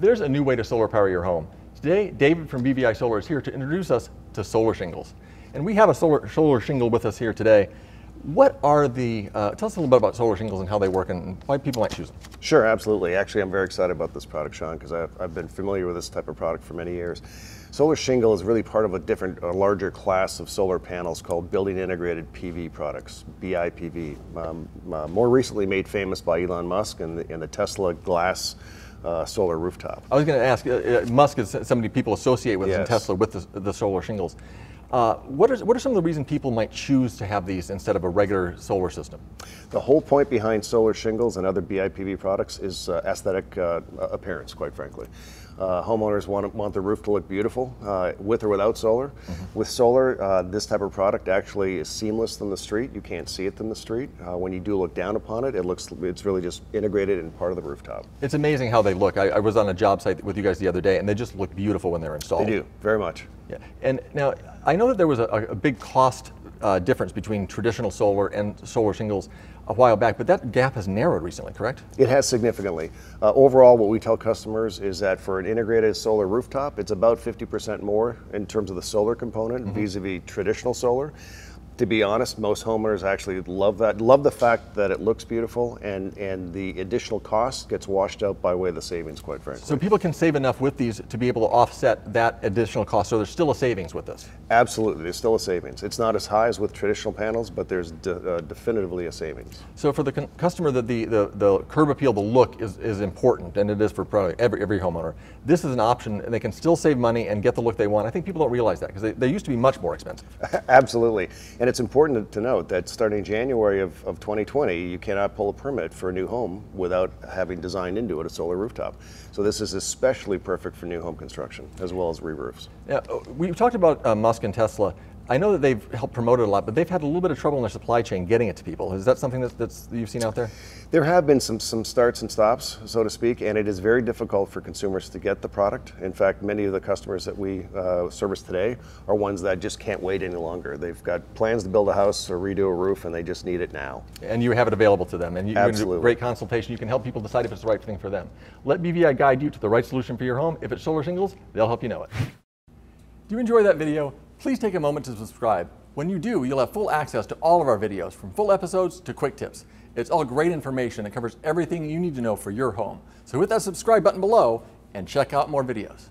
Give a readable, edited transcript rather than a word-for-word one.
There's a new way to solar power your home. Today, David from BVI Solar is here to introduce us to solar shingles. And we have a solar shingle with us here today. What are the, tell us a little bit about solar shingles and how they work and why people might choose them. Sure, absolutely. Actually, I'm very excited about this product, Sean, because I've been familiar with this type of product for many years. Solar shingle is really part of a larger class of solar panels called building integrated PV products, BIPV. More recently made famous by Elon Musk and the Tesla glass solar rooftop. I was going to ask, Musk is somebody people associate with, Yes. and Tesla with the solar shingles. What are some of the reasons people might choose to have these instead of a regular solar system? The whole point behind solar shingles and other BIPV products is aesthetic appearance, quite frankly. Homeowners want the roof to look beautiful, with or without solar. Mm-hmm. With solar, this type of product actually is seamless from the street. You can't see it from the street. When you do look down upon it, it's really just integrated in part of the rooftop. It's amazing how they look. I was on a job site with you guys the other day, and they just look beautiful when they're installed. They do, very much. Yeah. And now, I know that there was a big cost difference between traditional solar and solar shingles a while back, but that gap has narrowed recently, correct? It has significantly. Overall, what we tell customers is that for an integrated solar rooftop, it's about 50% more in terms of the solar component vis-a-vis traditional solar. To be honest, most homeowners actually love that, love the fact that it looks beautiful, and the additional cost gets washed out by way of the savings, quite frankly. So people can save enough with these to be able to offset that additional cost, so there's still a savings with this? Absolutely, there's still a savings. It's not as high as with traditional panels, but there's definitively a savings. So for the customer, the curb appeal, the look is important, and it is for probably every homeowner. This is an option, and they can still save money and get the look they want. I think people don't realize that, because they used to be much more expensive. Absolutely. And it's important to note that starting January of 2020, you cannot pull a permit for a new home without having designed into it a solar rooftop. So this is especially perfect for new home construction, as well as re-roofs. Yeah, we've talked about Musk and Tesla. I know that they've helped promote it a lot, but they've had a little bit of trouble in their supply chain getting it to people. Is that something that you've seen out there? There have been some starts and stops, so to speak, and it is very difficult for consumers to get the product. In fact, many of the customers that we service today are ones that just can't wait any longer. They've got plans to build a house or redo a roof, and they just need it now. And you have it available to them, and you can do a great consultation. You can help people decide if it's the right thing for them. Let BVI guide you to the right solution for your home. If it's solar shingles, they'll help you know it. Do you enjoy that video? Please take a moment to subscribe. When you do, you'll have full access to all of our videos, from full episodes to quick tips. It's all great information that covers everything you need to know for your home. So hit that subscribe button below and check out more videos.